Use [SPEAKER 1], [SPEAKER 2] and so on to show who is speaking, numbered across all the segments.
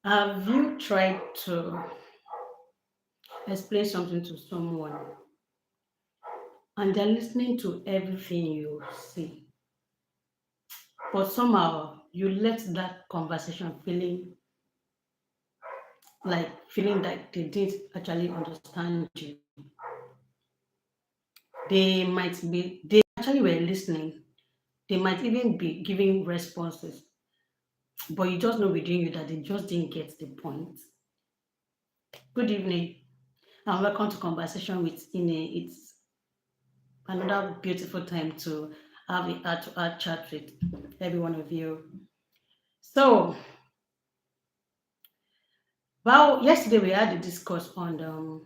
[SPEAKER 1] Have you tried to explain something to someone and they're listening to everything you say, but somehow you left that conversation feeling like they did actually understand you? They actually were listening. They might even be giving responses, but you just know within you that they just didn't get the point. Good evening and welcome to Conversation with Ine. It's another beautiful time to have a heart to heart chat with every one of you. So, well, yesterday we had a discourse on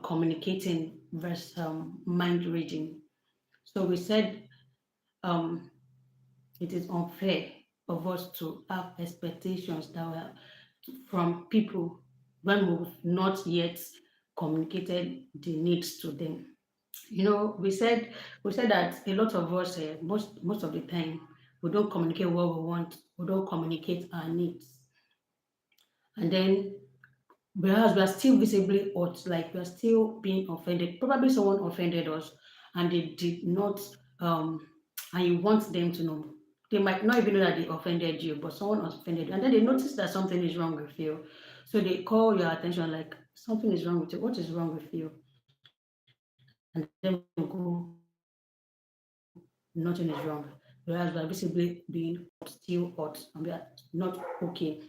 [SPEAKER 1] communicating versus mind reading. So we said um, it is unfair of us to have expectations that were from people when we've not yet communicated the needs to them. We said that a lot of us, most of the time, we don't communicate what we want. We don't communicate our needs, and then whereas we are still visibly hurt, like we are still being offended. Probably someone offended us, and they did not. Um, and you want them to know. They might not even know that they offended you, but someone offended you, and then they notice that something is wrong with you. So they call your attention, like something is wrong with you. What is wrong with you? And then we go, nothing is wrong. Whereas we are visibly being still hot and we are not okay.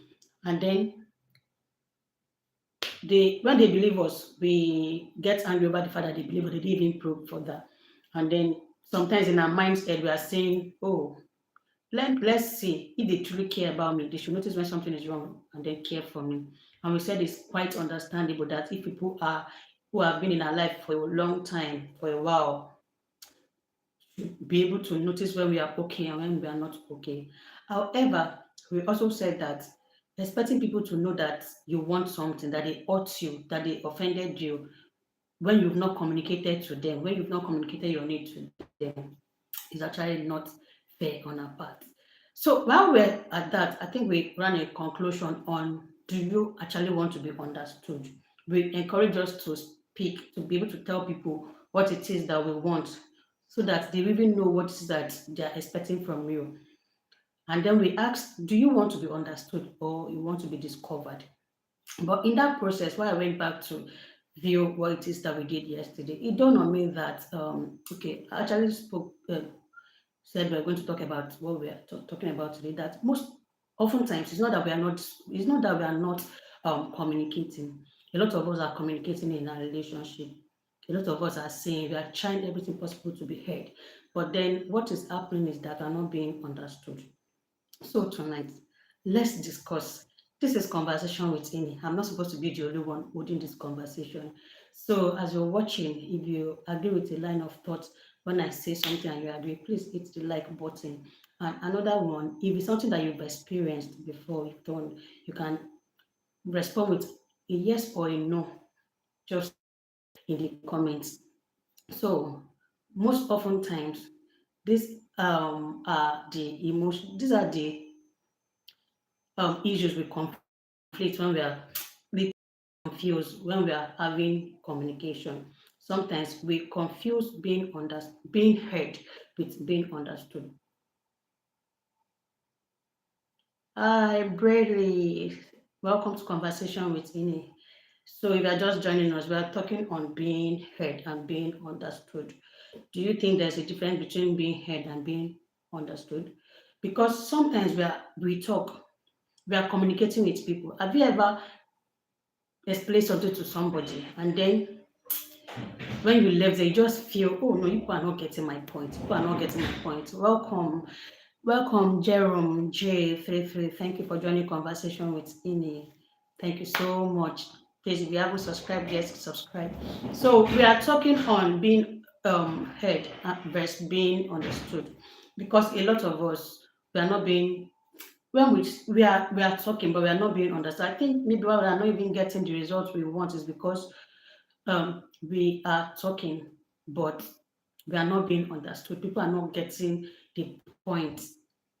[SPEAKER 1] And then when they believe us, we get angry over the fact that they believe, but they didn't even prove for that. And then sometimes in our mindset, we are saying, oh, let's see if they truly care about me. They should notice when something is wrong and then care for me. And we said it's quite understandable that if people are who have been in our life for a long time, for a while, be able to notice when we are okay and when we are not okay. However, we also said that expecting people to know that you want something, that they hurt you, that they offended you, when you've not communicated to them, when you've not communicated your need to them, is actually not fair on our part. So while we're at that, I think we ran a conclusion on, do you actually want to be understood? We encourage us to speak, to be able to tell people what it is that we want so that they even know what it is that they're expecting from you. And then we ask, do you want to be understood or you want to be discovered? But in that process, while I went back to view what it is that we did yesterday, it dawned on me that okay, I actually said we're going to talk about what we are talking about today. That most oftentimes it's not that we are not communicating. A lot of us are communicating in our relationship. A lot of us are saying we are trying everything possible to be heard, but then what is happening is that we are not being understood. So tonight, let's discuss. This is conversation with Ini. I'm not supposed to be the only one holding this conversation. So as you're watching, if you agree with a line of thought when I say something and you agree, please hit the like button. And another one, if it's something that you've experienced before, you've done, you can respond with a yes or a no, just in the comments. So most often times, these are the issues we conflict when we confused when we are having communication. Sometimes we confuse being heard with being understood. Hi, Bradley. Welcome to Conversation with Ine. So, if you're just joining us, we are talking on being heard and being understood. Do you think there's a difference between being heard and being understood? Because sometimes we are communicating with people. Have you ever explained something to somebody and then when you left there, you just feel, oh no, you people are not getting my point. People are not getting my point. Welcome, Jerome J33. Thank you for joining conversation with Ini. Thank you so much. Please, if you haven't subscribed yet, subscribe. So we are talking on being heard versus being understood, because a lot of us we are not being when we are talking, but we are not being understood. I think maybe why we are not even getting the results we want is because we are talking, but we are not being understood. People are not getting the point.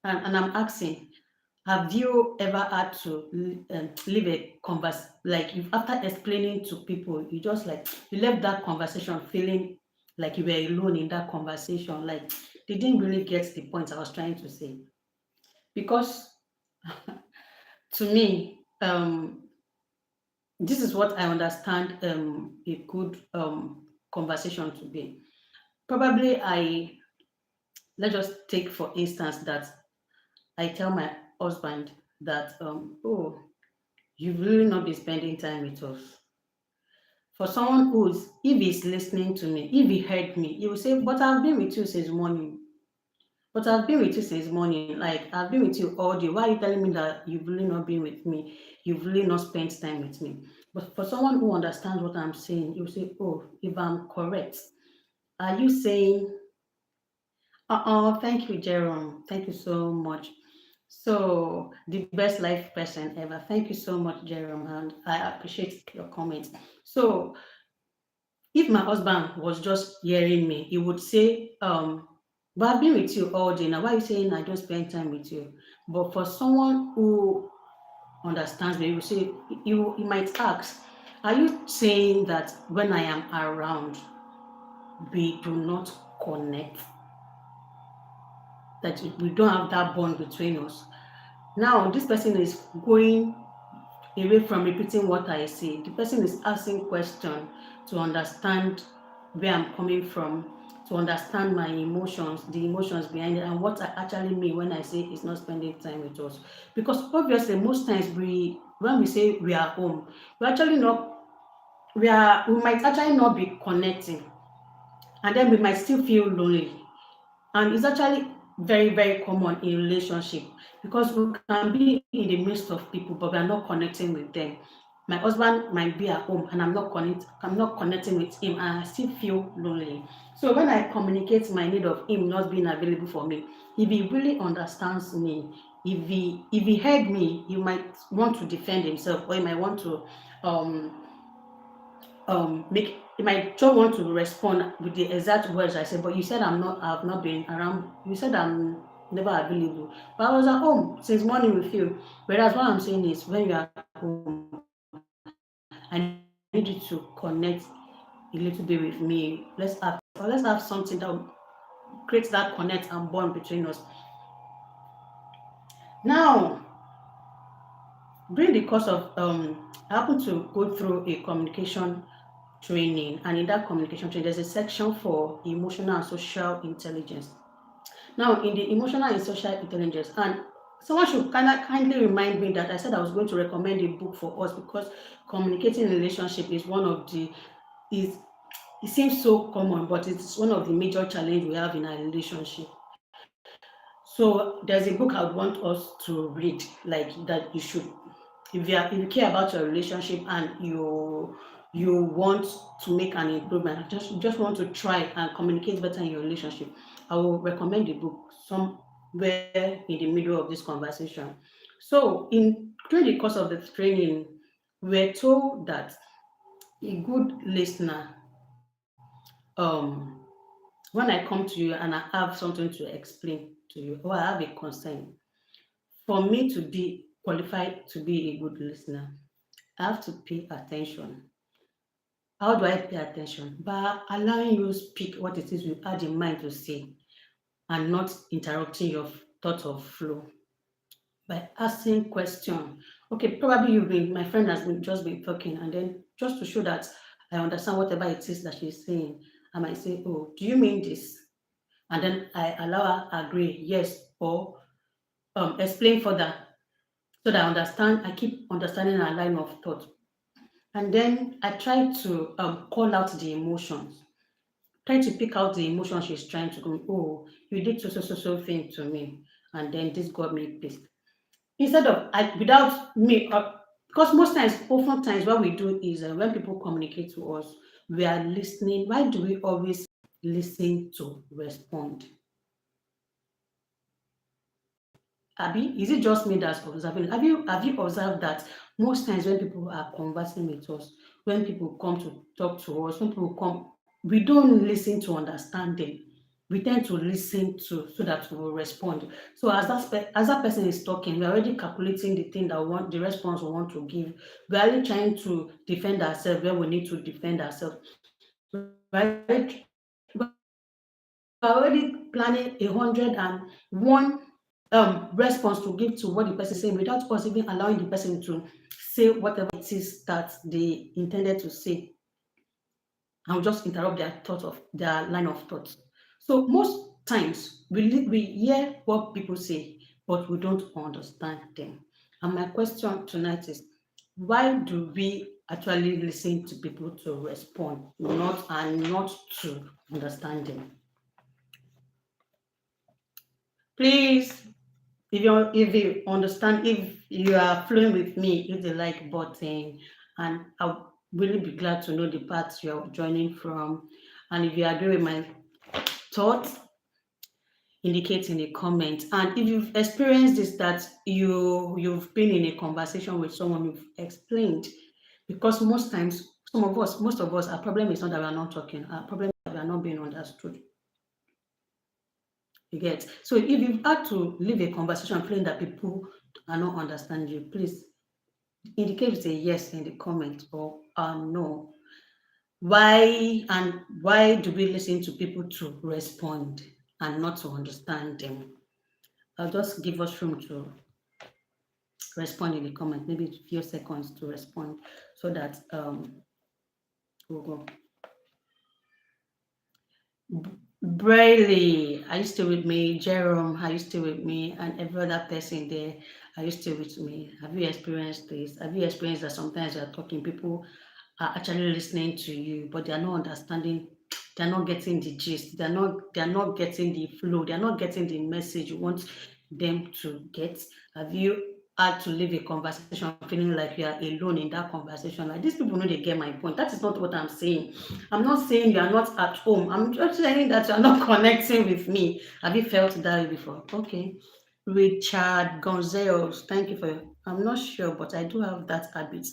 [SPEAKER 1] And I'm asking, Have you ever had to leave a converse, like if after explaining to people, you just like you left that conversation feeling like you were alone in that conversation, like they didn't really get the point I was trying to say? Because to me, this is what I understand a good conversation to be. Probably let's just take for instance that I tell my husband that oh, you've really not been spending time with us. For someone who's, if he's listening to me, if he heard me, he will say, but I've been with you since morning. But I've been with you since morning. Like I've been with you all day. Why are you telling me that you've really not been with me? You've really not spent time with me. But for someone who understands what I'm saying, you will say, oh, if I'm correct, are you saying, thank you, Jerome. Thank you so much. So the best life person ever. Thank you so much, Jerome, and I appreciate your comments. So if my husband was just hearing me, he would say, but I've been with you all day. Now, why are you saying I don't spend time with you? But for someone who understands me, he will say, he might ask, are you saying that when I am around, we do not connect, that we don't have that bond between us? Now, this person is going away from repeating what I say. The person is asking question to understand where I'm coming from, to understand my emotions, the emotions behind it, and what I actually mean when I say it's not spending time with us. Because obviously, most times when we say we are home, we actually not we might actually not be connecting, and then we might still feel lonely. And it's actually very, very common in relationship because we can be in the midst of people, but we are not connecting with them. My husband might be at home and I'm not connecting with him and I still feel lonely. So when I communicate my need of him not being available for me, if he really understands me, if he heard me, he might want to defend himself or he might want to um make you might just want to respond with the exact words I said, but you said I've not been around. You said I'm never available. But I was at home since morning with you. Whereas what I'm saying is when you're at home, I need you to connect a little bit with me. Let's have something that will create that connect and bond between us. Now, during the course of I happened to go through a communication training, and in that communication training, there's a section for emotional and social intelligence. Now, in the emotional and social intelligence, and someone should kindly remind me that I said I was going to recommend a book for us because communicating in relationship is one of the is it seems so common, but it's one of the major challenges we have in our relationship. So there's a book I would want us to read, like that you should, if you care about your relationship and you want to make an improvement, just want to try and communicate better in your relationship, I will recommend the book somewhere in the middle of this conversation. So in during the course of the training, we're told that a good listener, um when I come to you and I have something to explain to you or I have a concern, for me to be qualified to be a good listener, I have to pay attention. How do I pay attention? By allowing you speak what it is you had in mind to say and not interrupting your thought of flow. By asking question. Okay, probably my friend has just been talking, and then just to show that I understand whatever it is that she's saying, I might say, oh, do you mean this? And then I allow her agree, yes, or explain further so that I keep understanding our line of thought. And then I try to call out the emotions, try to pick out the emotion she's trying to go, oh, you did so thing to me. And then this got me pissed. Instead of, without me, because often times what we do is when people communicate to us, we are listening. Why do we always listen to respond? Abi, is it just me that's observing? Have you observed that most times when people are conversing with us, when people come to talk to us, when people come, we don't listen to understand them. we tend to listen to so that we will respond. So as that person is talking, we're already calculating the thing that we want, the response we want to give. We're already trying to defend ourselves where we need to defend ourselves. We're already planning 101 response to give to what the person is saying without us even allowing the person to say whatever it is that they intended to say. I'll just interrupt their thought of their line of thought. So most times we hear what people say, but we don't understand them. And my question tonight is, why do we actually listen to people to respond, not to understand them? Please, if you understand, if you are flowing with me, hit the like button, and I'll really be glad to know the parts you're joining from. And if you agree with my thoughts, indicate in the comments. And if you've experienced this, that you've been in a conversation with someone, you've explained, because most of us, our problem is not that we are not talking, our problem is that we are not being understood. You get? So if you've had to leave a conversation feeling that people are not understanding you, please indicate with a yes in the comment, or no. Why do we listen to people to respond and not to understand them? I'll just give us room to respond in the comment, maybe a few seconds to respond, so that we'll go. Braille, are you still with me? Jerome, are you still with me? And every other person there, are you still with me? Have you experienced this? Have you experienced that sometimes you're talking, people are actually listening to you, but they are not understanding, they're not getting the gist, they're not getting the flow, they're not getting the message you want them to get? Have you had to leave a conversation feeling like you are alone in that conversation? Like, these people know they get my point. That is not what I'm saying. I'm not saying you are not at home. I'm just saying that you are not connecting with me. Have you felt that way before? Okay. Richard Gonzalez, thank you for. I'm not sure, but I do have that habit.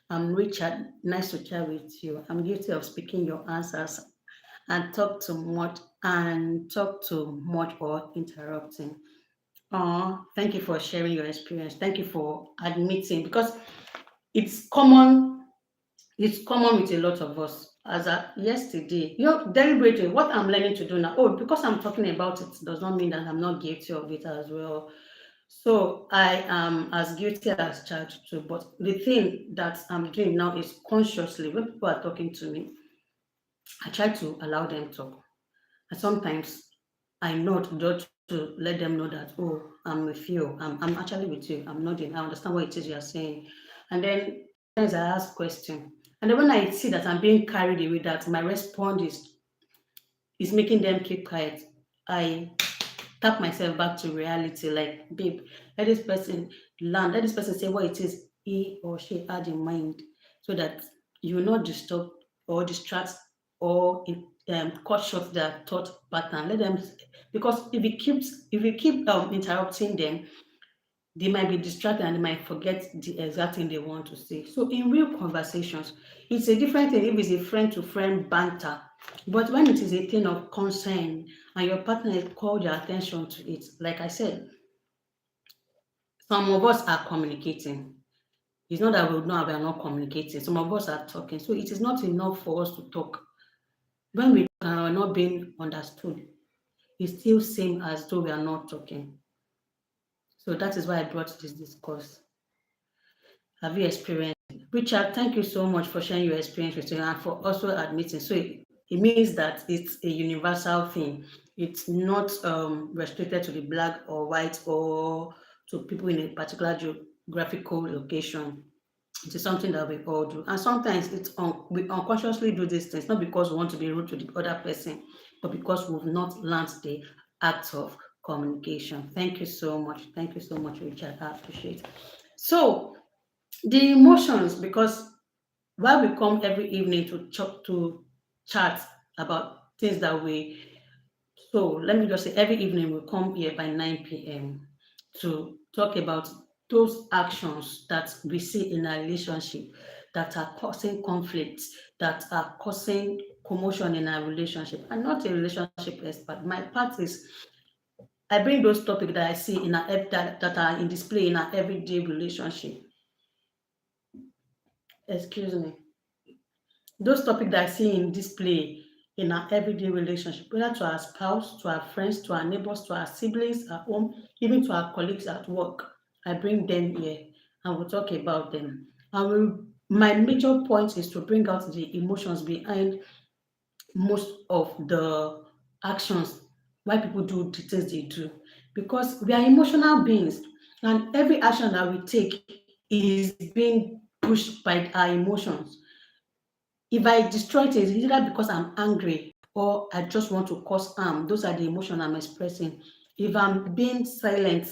[SPEAKER 1] Richard, nice to chat with you. I'm guilty of speaking your answers and talk too much or interrupting. Thank you for sharing your experience. Thank you for admitting, because it's common. It's common with a lot of us. As yesterday, deliberately, what I'm learning to do now. Oh, because I'm talking about it does not mean that I'm not guilty of it as well. So I am as guilty as charged too. But the thing that I'm doing now is consciously, when people are talking to me, I try to allow them talk. And sometimes I nod just to let them know that, oh, I'm with you. I'm actually with you. I'm nodding. I understand what it is you're saying. And then sometimes I ask questions. And then when I see that I'm being carried away, that my response is making them keep quiet, I tap myself back to reality. Like, babe, let this person learn. Let this person say what it is he or she had in mind, so that you will not disturb or distract or cut short their thought pattern. Let them, because if you keep interrupting them, they might be distracted and they might forget the exact thing they want to say. So in real conversations, it's a different thing if it's a friend to friend banter. But when it is a thing of concern and your partner has called your attention to it, like I said, some of us are communicating. It's not that we are not communicating. Some of us are talking. So it is not enough for us to talk. When we are not being understood, it's still same as though we are not talking. So that is why I brought this discourse. Have you experienced it? Richard, thank you so much for sharing your experience with you and for also admitting. So it means that it's a universal thing. It's not restricted to the black or white or to people in a particular geographical location. It is something that we all do. And sometimes we unconsciously do these things, not because we want to be rude to the other person, but because we've not learned the act of communication. Thank you so much. Thank you so much, Richard. I appreciate it. So the emotions, because while we come every evening to chat about things that we, so let me just say, every evening we come here by 9 p.m. to talk about those actions that we see in our relationship that are causing conflicts, that are causing commotion in our relationship. I'm not a relationship expert. My part is I bring those topics that I see in that are in display in our everyday relationship. Excuse me. Those topics that I see in display in our everyday relationship, whether to our spouse, to our friends, to our neighbors, to our siblings at home, even to our colleagues at work. I bring them here and we'll talk about them. My major point is to bring out the emotions behind most of the actions why people do the things they do. Because we are emotional beings and every action that we take is being pushed by our emotions. If I destroy things, it's either because I'm angry or I just want to cause harm. Those are the emotions I'm expressing. If I'm being silent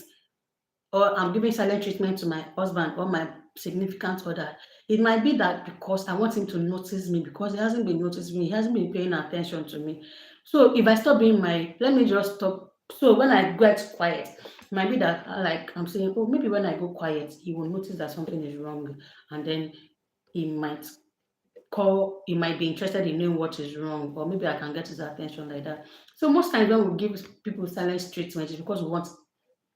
[SPEAKER 1] or I'm giving silent treatment to my husband or my significant other, it might be that because I want him to notice me because he hasn't been noticing me, he hasn't been paying attention to me. So if I stop being let me just stop. So when I get quiet, it might be that like I'm saying, oh, maybe when I go quiet, he will notice that something is wrong, and then he might he might be interested in knowing what is wrong, or maybe I can get his attention like that. So most times when we give people silent treatment, it's because we want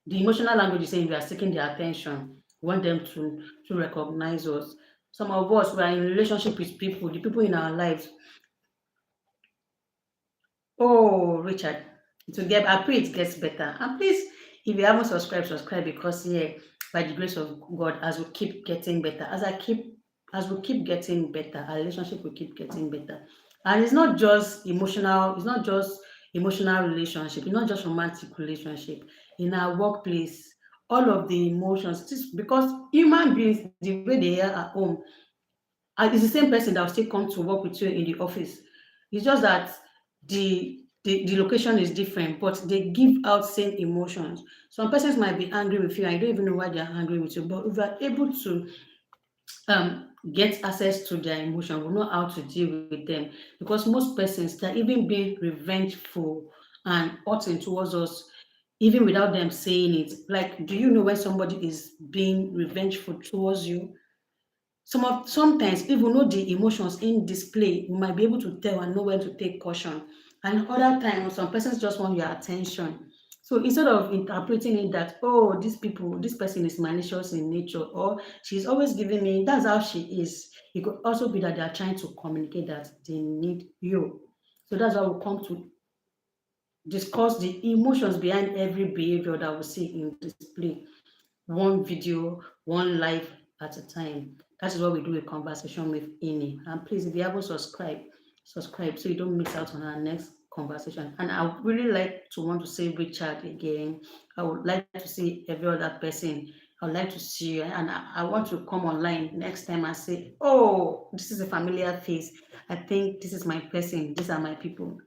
[SPEAKER 1] the emotional language is saying we are seeking their attention. We want them to recognize us. Some of us we are in relationship with people, the people in our lives. Oh, Richard, I pray it gets better. And please, if you haven't subscribed, subscribe because yeah, by the grace of God, as we keep getting better, as we keep getting better, our relationship will keep getting better. And it's not just emotional relationship, it's not just romantic relationship. In our workplace, all of the emotions, just because human beings, the way they are at home, and it's the same person that will still come to work with you in the office. It's just that the location is different, but they give out same emotions. Some persons might be angry with you and you don't even know why they're angry with you. But if you are able to get access to their emotion, we know how to deal with them. Because most persons they're even being revengeful and hurting towards us, even without them saying it. Like, do you know when somebody is being revengeful towards you? Sometimes if we know the emotions in display, we might be able to tell and know when to take caution. And other times, some persons just want your attention. So instead of interpreting it that, oh, this person is malicious in nature, or she's always giving me, that's how she is. It could also be that they are trying to communicate that they need you. So that's why we come to discuss the emotions behind every behavior that we see in display, one video, one live at a time. That is what we do a conversation with Ini. And please, if you haven't subscribed, subscribe so you don't miss out on our next conversation. And I would really like to want to see Richard again. I would like to see every other person. I would like to see you. And I want to come online next time and say, oh, this is a familiar face. I think this is my person. These are my people.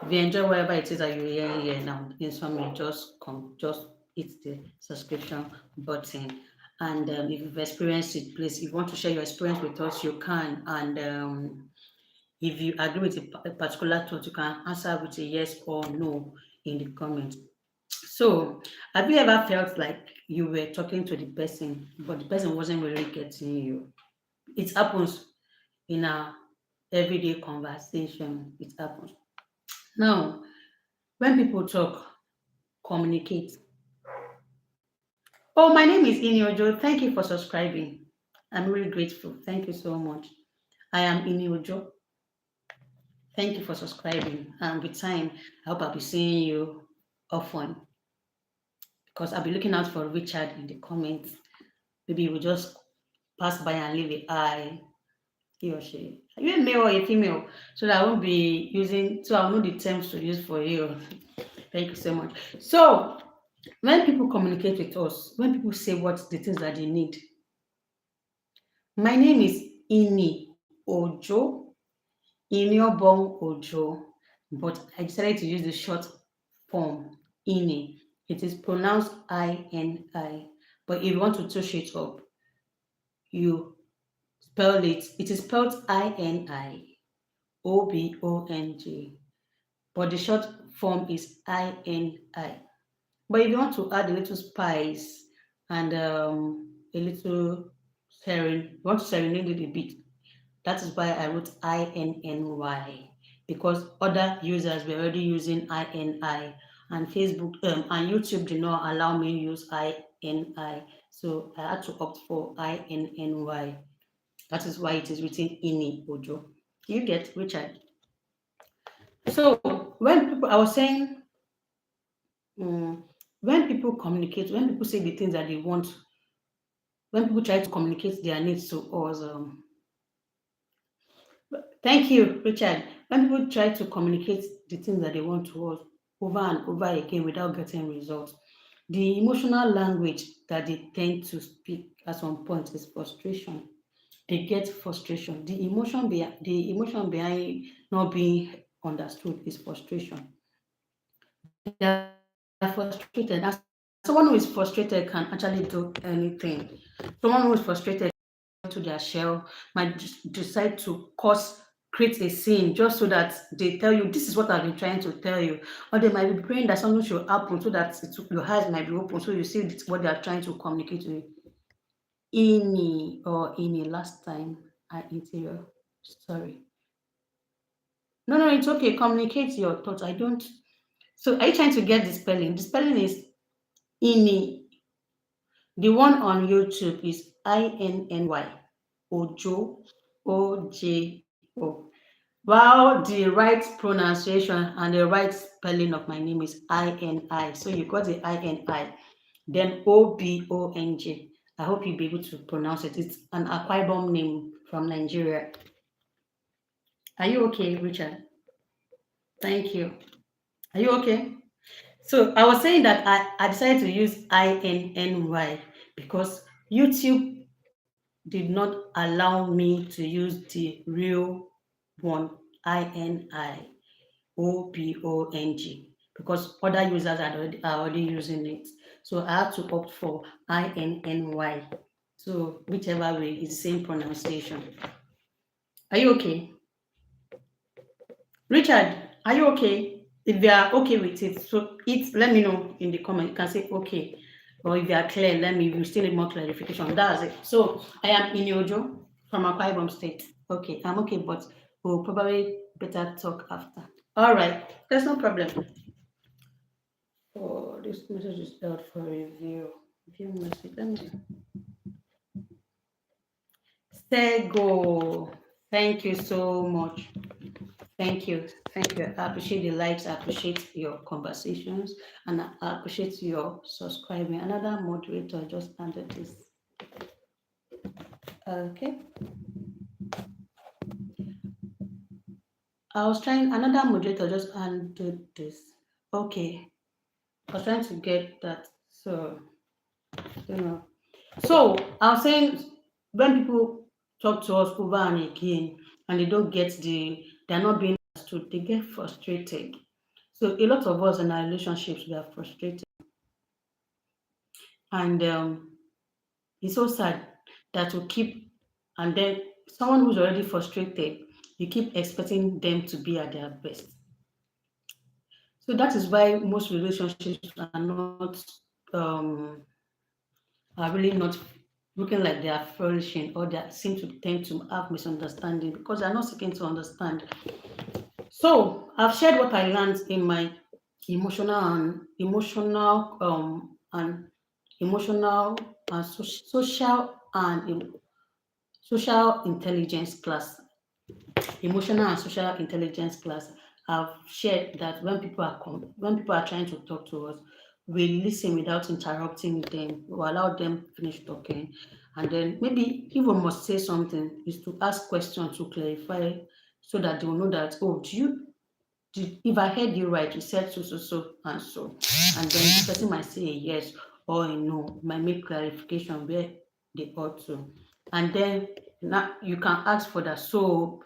[SPEAKER 1] If you enjoy whatever it is that you hear here now, please from me, just hit the subscription button. And if you've experienced it, please, if you want to share your experience with us, you can. And if you agree with a particular thought, you can answer with a yes or no in the comment. So, have you ever felt like you were talking to the person, but the person wasn't really getting you? It happens in our everyday conversation. It happens. Now, when people talk, communicate. Oh, my name is Iniojo. Thank you for subscribing. I'm really grateful. Thank you so much. I am Iniojo. Thank you for subscribing. And with time, I hope I'll be seeing you often because I'll be looking out for Richard in the comments. Maybe we'll just pass by and leave a eye, he or she. Are you a male or a female? So that I won't be using, so I'll know the terms to use for you. Thank you so much. So, when people communicate with us, when people say what the things that they need, my name is Ini Ojo, Iniobong Ojo, but I decided to use the short form Ini. It is pronounced I-N-I, but if you want to touch it up, you spell it. It is spelled I-N-I-O-B-O-N-G, but the short form is I-N-I. But if you want to add a little spice and a little want to serenade it a bit. That is why I wrote INNY, because other users were already using INI, and Facebook and YouTube did not allow me to use INI. So I had to opt for INNY. That is why it is written Ini Ojo. You get, Richard? So when people, I was saying, um, when people communicate, when people say the things that they want, when people try to communicate their needs to us, thank you, Richard. When people try to communicate the things that they want to us over and over again without getting results, the emotional language that they tend to speak at some point is frustration. They get frustration. The emotion behind not being understood is frustration. They are frustrated. And someone who is frustrated can actually do anything. Someone who is frustrated to their shell might decide to create a scene just so that they tell you this is what I've been trying to tell you, or they might be praying that something should happen so that your eyes might be open so you see what they are trying to communicate to you. In a last time I interior. Sorry. No, no, it's okay. Communicate your thoughts. I don't. So are you trying to get the spelling? The spelling is ini. The one on YouTube is INNY. Ojo. OJO. While the right pronunciation and the right spelling of my name is INI. So you got the INI. Then OBONG. I hope you'll be able to pronounce it. It's an Akwa Ibom name from Nigeria. Are you okay, Richard? Thank you. Are you okay? So I was saying that I decided to use INNY because YouTube did not allow me to use the real one, INIOBONG, because other users are already using it. So I had to opt for INNY. So whichever way is the same pronunciation. Are you okay? Richard, are you okay? If you are okay with it, so let me know in the comment. You can say okay. Or if you are clear, if you still need more clarification. That's it. So I am Iniojo from Akwa Ibom State. Okay, I'm okay, but we'll probably better talk after. All right, there's no problem. Oh, this message is out for review. View message. Let me see. Sego, thank you so much. Thank you. Thank you. I appreciate the likes. I appreciate your conversations. And I appreciate your subscribing. Another moderator just added this. Okay. Another moderator just added this. Okay. I was trying to get that. So, So, I was saying, when people talk to us over and again and they don't get they're not being understood, they get frustrated. So a lot of us in our relationships, we are frustrated. And it's so sad that we keep, and then someone who's already frustrated, you keep expecting them to be at their best. So that is why most relationships are really not looking like they are flourishing, or they seem to tend to have misunderstanding because they're not seeking to understand. So I've shared what I learned in my emotional and social social intelligence class. Emotional and social intelligence class. I've shared that when people are trying to talk to us, we listen without interrupting them. We allow them finish talking, and then maybe if we must say something, is to ask questions to clarify, so that they will know that, oh, if I heard you right, you said so, so, so, and so. And then the person might say a yes or a no, might make clarification where they ought to. And then now you can ask for that. So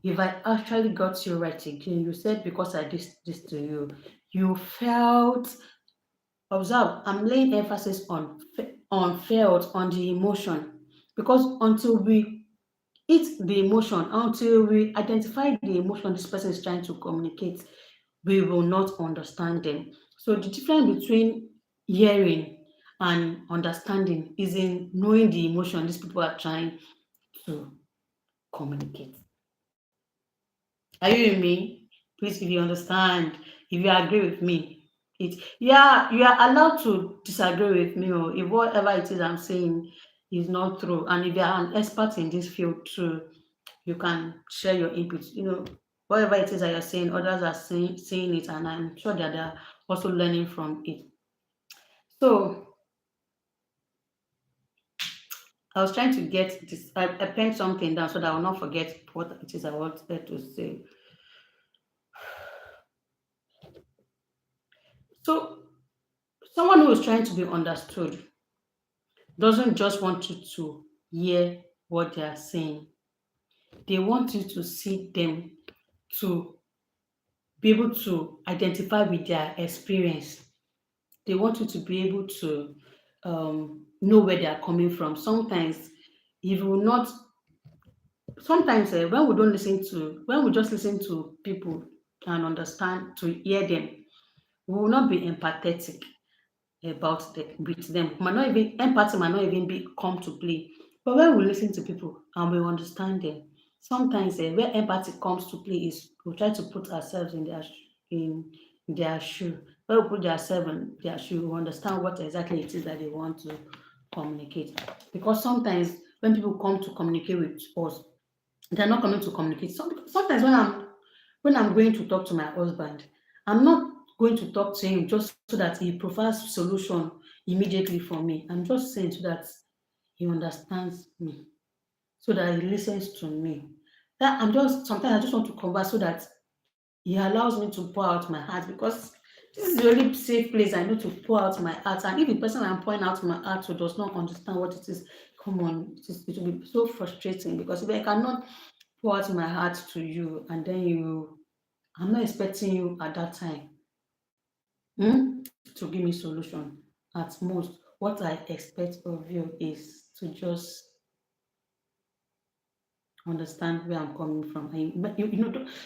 [SPEAKER 1] if I actually got you right again, you said because I did this to you, you felt, observe, I'm laying emphasis on felt, on the emotion. Because until we eat the emotion, until we identify the emotion this person is trying to communicate, we will not understand them. So the difference between hearing and understanding is in knowing the emotion these people are trying to communicate. Are you with me? Please, if you understand, if you agree with me, yeah, you are allowed to disagree with me, or if whatever it is I'm saying is not true. And if you are an expert in this field too, you can share your input. Whatever it is that you're saying, others are saying it, and I'm sure that they're also learning from it. So I was trying to get this. I penned something down so that I will not forget what it is I wanted to say. So someone who is trying to be understood doesn't just want you to hear what they are saying. They want you to see them, to be able to identify with their experience. They want you to be able to know where they are coming from. Sometimes, if you will not, sometimes when we just listen to people and understand to hear them, we will not be empathetic with them. Empathy might not even be come to play. But when we listen to people and we understand them, sometimes where empathy comes to play is we try to put ourselves in their shoe. When we put ourselves in their shoe, we understand what exactly it is that they want to communicate. Because sometimes when people come to communicate with us, they're not coming to communicate. Sometimes when I'm going to talk to my husband, I'm not going to talk to him just so that he provides solution immediately for me. I'm just saying so that he understands me, so that he listens to me. That I'm just sometimes I just want to converse so that he allows me to pour out my heart, because this is the only safe place I know to pour out my heart. And if the person I'm pouring out my heart to does not understand what it is, come on, it will be so frustrating, because if I cannot pour out my heart to you and then I'm not expecting you at that time to give me solution. At most, what I expect of you is to just understand where I'm coming from.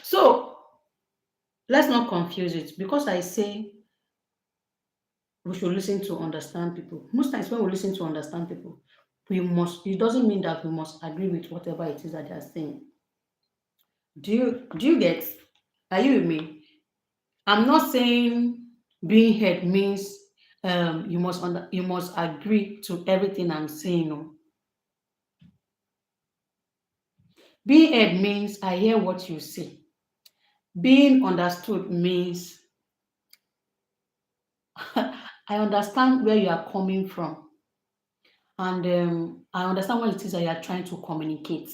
[SPEAKER 1] So let's not confuse it. Because I say we should listen to understand people. Most times when we listen to understand people, it doesn't mean that we must agree with whatever it is that they are saying. Do you get? Are you with me? I'm not saying being heard means you must agree to everything I'm saying. No. Being heard means I hear what you say. Being understood means I understand where you are coming from, and I understand what it is that you are trying to communicate.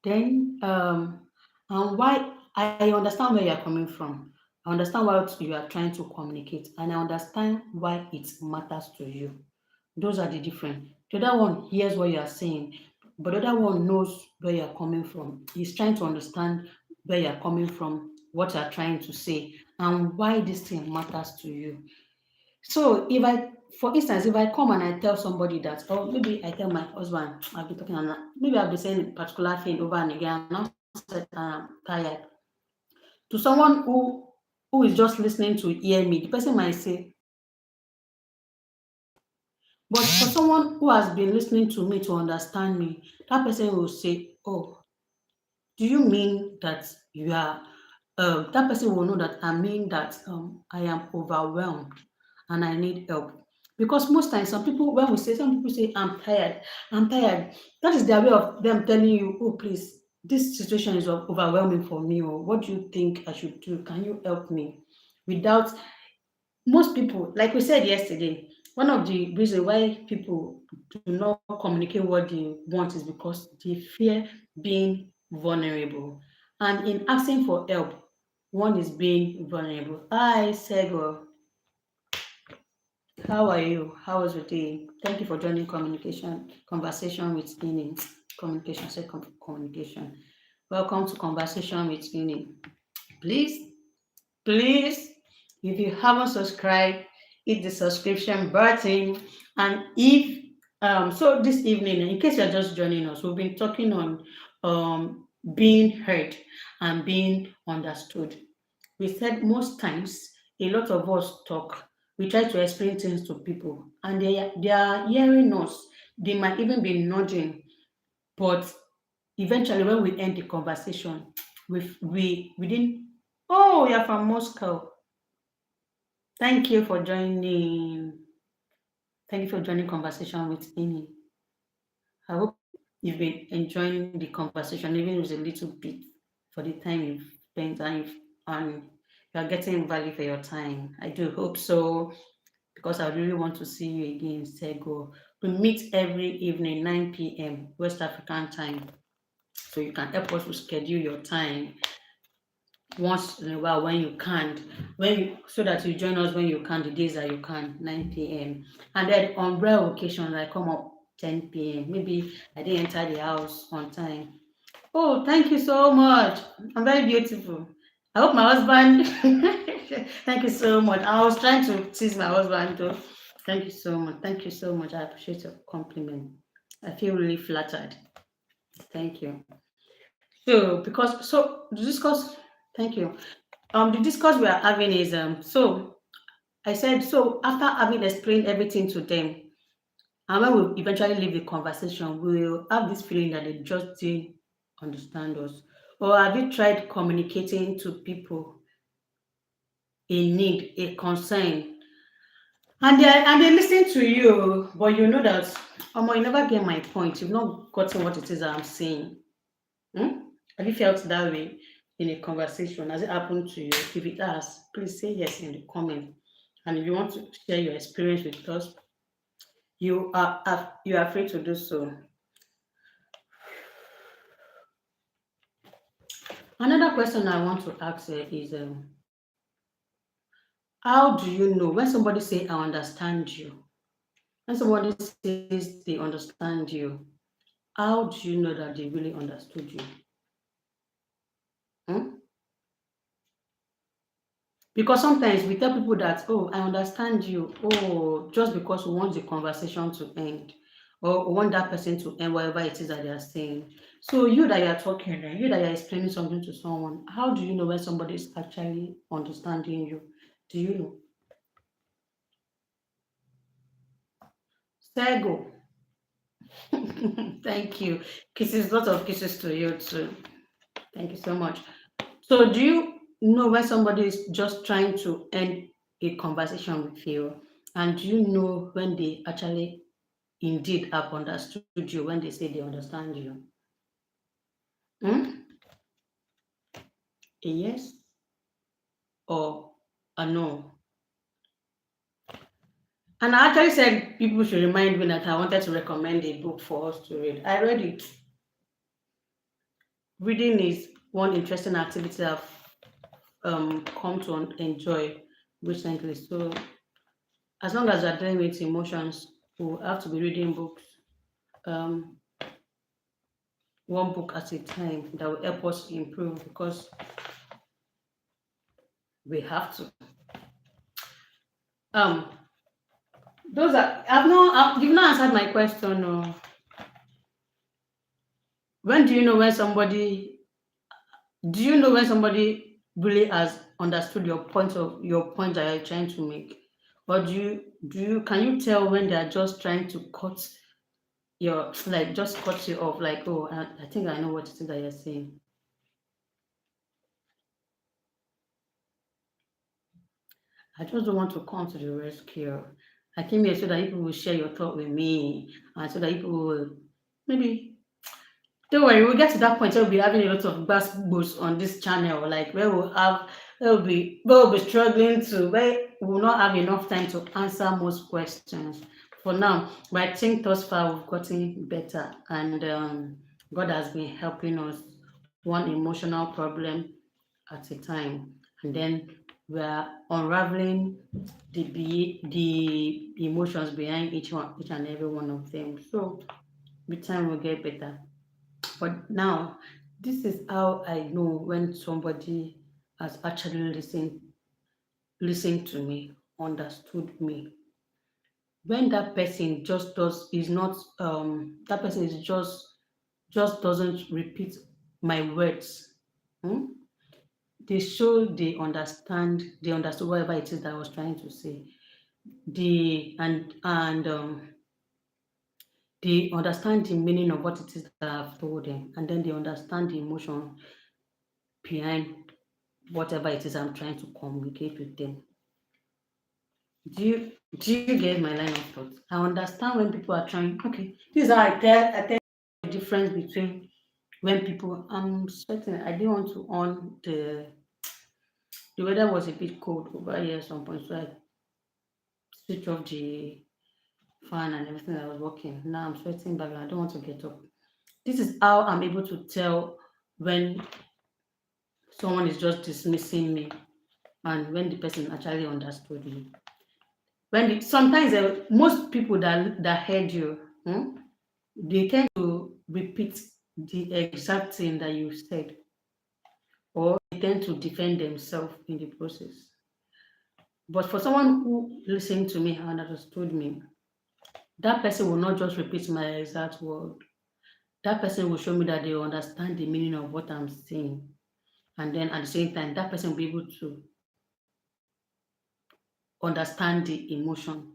[SPEAKER 1] Then and why I understand where you are coming from. I understand what you are trying to communicate, and I understand why it matters to you. Those are the different. The other one hears what you are saying, but the other one knows where you are coming from. He's trying to understand where you are coming from, what you are trying to say, and why this thing matters to you. So for instance, if I come and I tell somebody that, or maybe I tell my husband, I'll be talking, and maybe I'll be saying a particular thing over and again, and I'm said I'm tired. To someone who is just listening to hear me, the person might say, but for someone who has been listening to me to understand me, that person will say, "Oh, do you mean that you are?" That person will know that I mean that I am overwhelmed and I need help. Because most times, some people say, I'm tired. That is their way of them telling you, "Oh, please, this situation is overwhelming for me. Or what do you think I should do? Can you help me?" Without most people, like we said yesterday, one of the reasons why people do not communicate what they want is because they fear being vulnerable. And in asking for help, one is being vulnerable. Hi, Sego. How are you? How was your day? Thank you for joining conversation with Ine. Communication. Welcome to Conversation with Ine. Please, please, if you haven't subscribed, hit the subscription button. And if so this evening, in case you're just joining us, we've been talking on being heard and being understood. We said most times a lot of us talk, We try to explain things to people, and they are hearing us. They might even be nodding, but eventually, when we end the conversation, we didn't. Oh, you're from Moscow. Thank you for joining. Thank you for joining conversation with Amy. I hope you've been enjoying the conversation, even if it's a little bit, for the time you've spent, and you are getting value for your time. I do hope so, because I really want to see you again, Sego. We meet every evening, 9 p.m. West African time. So you can help us to schedule your time once in a while when you can't, so that you join us when you can, the days that you can, 9 p.m. And then on rare occasions, I come up 10 p.m. Maybe I didn't enter the house on time. Oh, thank you so much. I'm very beautiful. I hope my husband. Thank you so much. I was trying to tease my husband though. Thank you so much. Thank you so much. I appreciate your compliment. I feel really flattered. Thank you. The discourse. Thank you. The discourse we are having is I said so after having explained everything to them, and when we eventually leave the conversation, we will have this feeling that they just didn't understand us. Or have you tried communicating to people in need, a concern, and they listen to you, but you know that you never get my point. You've not gotten what it is that I'm saying. Hmm? Have you felt that way in a conversation? Has it happened to you? If it has, please say yes in the comment. And if you want to share your experience with us, you are free to do so. Another question I want to ask is how do you know when somebody say I understand you? When somebody says they understand you, how do you know that they really understood you? Hmm? Because sometimes we tell people that, oh, I understand you, oh, just because we want the conversation to end, or we want that person to end whatever it is that they are saying. So you that you're talking, you that you're explaining something to someone, how do you know when somebody is actually understanding you? Do you know? Sego. Thank you. Kisses, lots of kisses to you too. Thank you so much. So do you know when somebody is just trying to end a conversation with you? And do you know when they actually indeed have understood you when they say they understand you? Hmm? A yes or a no? And I actually said people should remind me that I wanted to recommend a book for us to read. I read it. Reading is one interesting activity I've come to enjoy recently. So as long as you're dealing with emotions, we have to be reading books, um, one book at a time that will help us improve because we have to. Um, those are you've not answered my question. No. When do you know when somebody? Do you know when somebody really has understood your point that you're trying to make, or do you can you tell when they are just trying to cut your like just cut you off like oh I think I know what it is that you're saying. I just don't want to come to the rescue. I came here so that people will share your thought with me and so that people will maybe don't worry, we'll get to that point where we'll be having a lot of bass boosts on this channel, like where we'll be struggling to where we will not have enough time to answer most questions. For now, but I think thus far we've gotten better and God has been helping us one emotional problem at a time. And then we are unraveling the emotions behind each and every one of them. So with time we'll get better. But now, this is how I know when somebody has actually listened to me, understood me. When that person just does is not that person is just doesn't repeat my words. Hmm? They show they understood whatever it is that I was trying to say. they understand the meaning of what it is that I've told them, and then they understand the emotion behind whatever it is I'm trying to communicate with them. Do you get my line of thought? I understand when people are trying. Okay, this is how I tell the difference between when people. I'm sweating. I didn't want to on the weather was a bit cold over here at some point, so I switch off the fan and everything that was working. Now I'm sweating back and I don't want to get up. This is how I'm able to tell when someone is just dismissing me and when the person actually understood me. Sometimes most people that heard you, they tend to repeat the exact thing that you said, or they tend to defend themselves in the process. But for someone who listened to me and understood me, that person will not just repeat my exact word. That person will show me that they understand the meaning of what I'm saying. And then at the same time, that person will be able to understand the emotion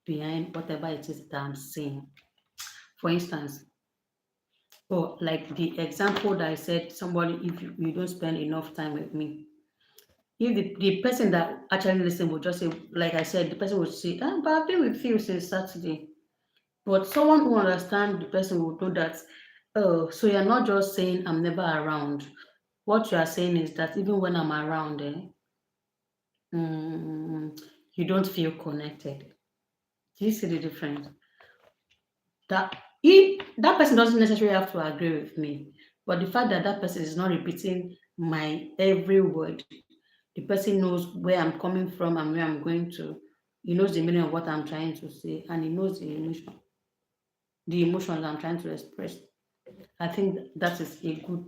[SPEAKER 1] behind whatever it is that I'm saying. For instance, like the example that I said, somebody, if you don't spend enough time with me, if the person that actually listen will just say, like I said, the person will say, but I've been with you since Saturday. But someone who understands the person will know that, oh, so you're not just saying I'm never around. What you are saying is that even when I'm around, mm, you don't feel connected. Do you see the difference? That that person doesn't necessarily have to agree with me, but the fact that that person is not repeating my every word, the person knows where I'm coming from and where I'm going to. He knows the meaning of what I'm trying to say, and he knows the emotions I'm trying to express. I think that is a good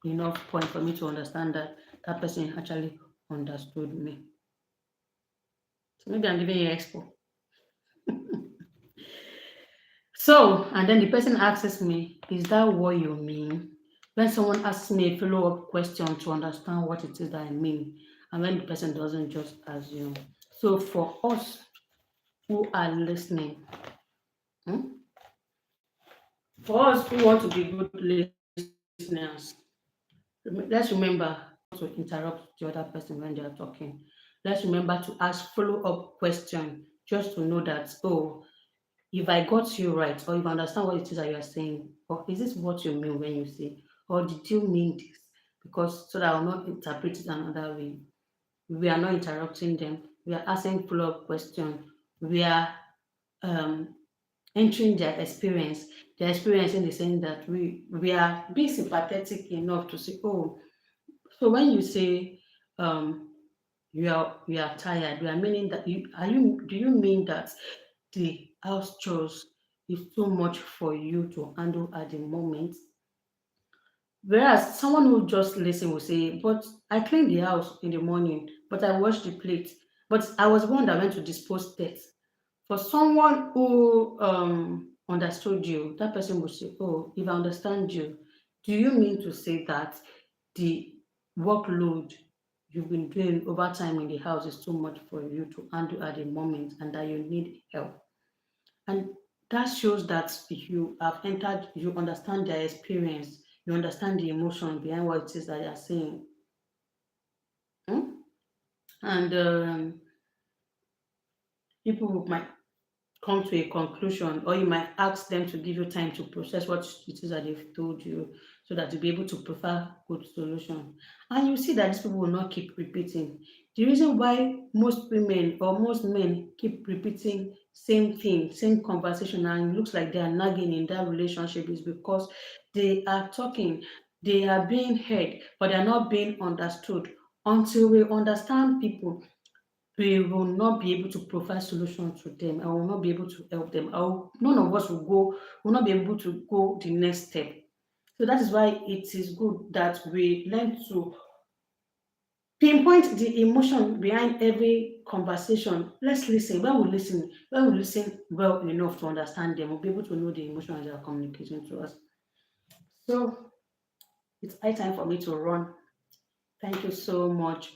[SPEAKER 1] enough point for me to understand that that person actually understood me. So maybe I'm giving you expo. So, and then the person asks me, is that what you mean? When someone asks me a follow-up question to understand what it is that I mean, and when the person doesn't just assume. So for us who are listening, hmm, for us who want to be good listeners, let's remember to interrupt the other person when they are talking. Let's remember to ask follow-up question just to know that, oh, if I got you right, or if I understand what it is that you are saying, or is this what you mean when you say, or did you mean this? Because so that I will not interpret it another way. We are not interrupting them. We are asking follow-up question. We are um, entering their experience in the sense that we are being sympathetic enough to say, oh, so when you say you are tired, we are meaning that you do you mean that the house chores is too much for you to handle at the moment? Whereas someone who just listen will say, but I cleaned the house in the morning, but I washed the plate, but I was the one that went to dispose that. For someone who understood you, that person will say, oh, if I understand you, do you mean to say that the workload you've been doing over time in the house is too much for you to handle at the moment and that you need help? And that shows that you have entered, you understand their experience, you understand the emotion behind what it is that they are saying. Hmm? And people might come to a conclusion, or you might ask them to give you time to process what it is that they've told you so that you'll be able to prefer good solution. And you see that these people will not keep repeating. The reason why most women or most men keep repeating same thing, same conversation, and it looks like they are nagging in that relationship is because they are talking, they are being heard, but they are not being understood. Until we understand people, we will not be able to provide solution to them. I will not be able to help them. None of us will not be able to go the next step. So that is why it is good that we learn to pinpoint the emotion behind every conversation. When we listen well enough to understand them, we'll be able to know the emotions they are communicating to us. So it's high time for me to run. Thank you so much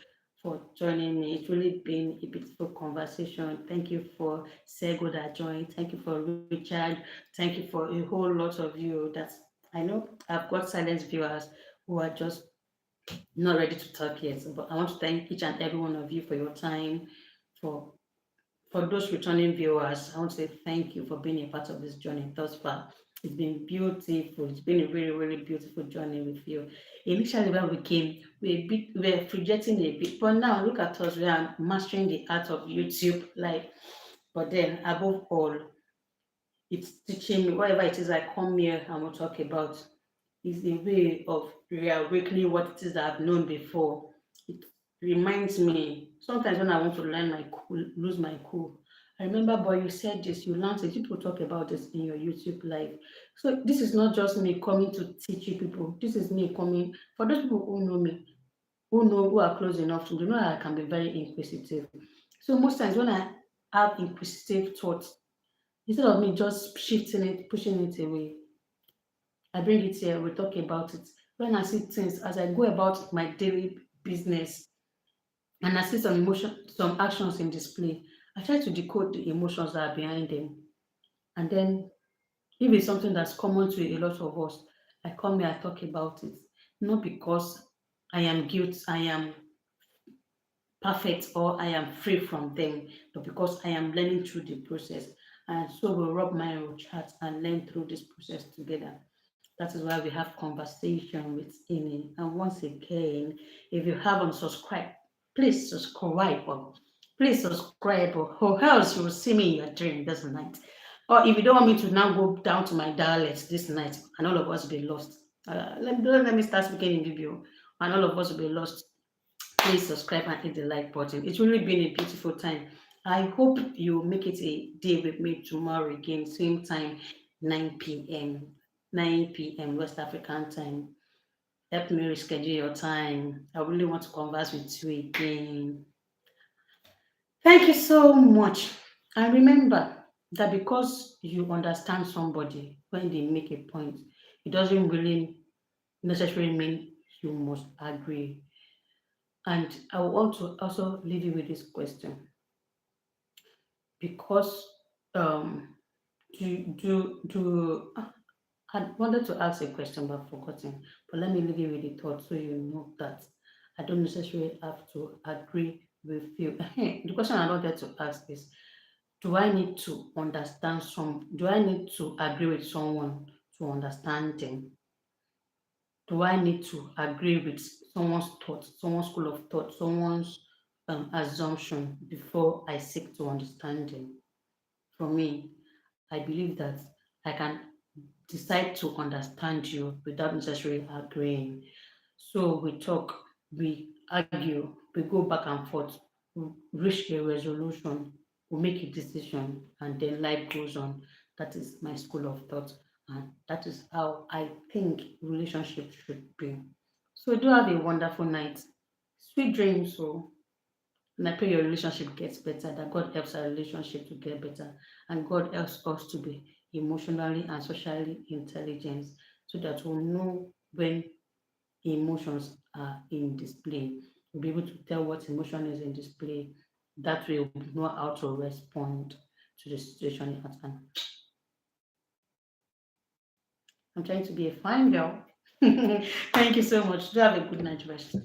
[SPEAKER 1] for joining me. It's really been a beautiful conversation. Thank you for Sego that joined. Thank you for Richard. Thank you for a whole lot of you that I know I've got silent viewers who are just not ready to talk yet. But I want to thank each and every one of you for your time. For for those returning viewers, I want to say thank you for being a part of this journey thus far. It's been beautiful. It's been a really, really beautiful journey with you. Initially, when we came, we were projecting a bit, but now look at us. We are mastering the art of YouTube. Like, but then above all, it's teaching me whatever it is I come here and we'll talk about is a way of reawakening what it is that I've known before. It reminds me sometimes when I want to learn my cool, lose my cool. I remember, boy, you said this, you learned it. People talk about this in your YouTube live. So this is not just me coming to teach you people. This is me coming for those people who know me, who are close enough to know I can be very inquisitive. So most times when I have inquisitive thoughts, instead of me just shifting it, pushing it away, I bring it here, we talk about it. When I see things as I go about my daily business and I see some emotion, some actions in display, I try to decode the emotions that are behind them. And then if it's something that's common to a lot of us, I come here, I talk about it. Not because I am guilt, I am perfect or I am free from them, but because I am learning through the process. And so we'll rub mind with chat and learn through this process together. That is why we have conversation with Amy. And once again, if you haven't subscribed, please subscribe. Please subscribe, or else you will see me in your dream this night. Or if you don't want me to now go down to my dialect this night, and all of us will be lost. Let me start speaking in video, and all of us will be lost. Please subscribe and hit the like button. It's really been a beautiful time. I hope you make it a day with me tomorrow again, same time, 9 p.m. 9 p.m. West African time. Help me reschedule your time. I really want to converse with you again. Thank you so much. And remember that because you understand somebody when they make a point, it doesn't really necessarily mean you must agree. And I want to also leave you with this question because um I wanted to ask a question but I've forgotten. But let me leave you with the thought so you know that I don't necessarily have to agree with you. The question I wanted to ask is, do I need to agree with someone to understand them? Do I need to agree with someone's thought, someone's school of thought, someone's assumption before I seek to understand them? For me, I believe that I can decide to understand you without necessarily agreeing. So we talk, we argue, we go back and forth, we reach a resolution, we make a decision, and then life goes on. That is my school of thought, and that is how I think relationships should be. So do have a wonderful night. Sweet dreams. So and I pray your relationship gets better, that God helps our relationship to get better, and God helps us to be emotionally and socially intelligent so that we'll know when emotions are in display. We'll be able to tell what emotion is in display. That way, we'll know how to respond to the situation at hand. I'm trying to be a fine girl. Thank you so much. Do have a good night rest.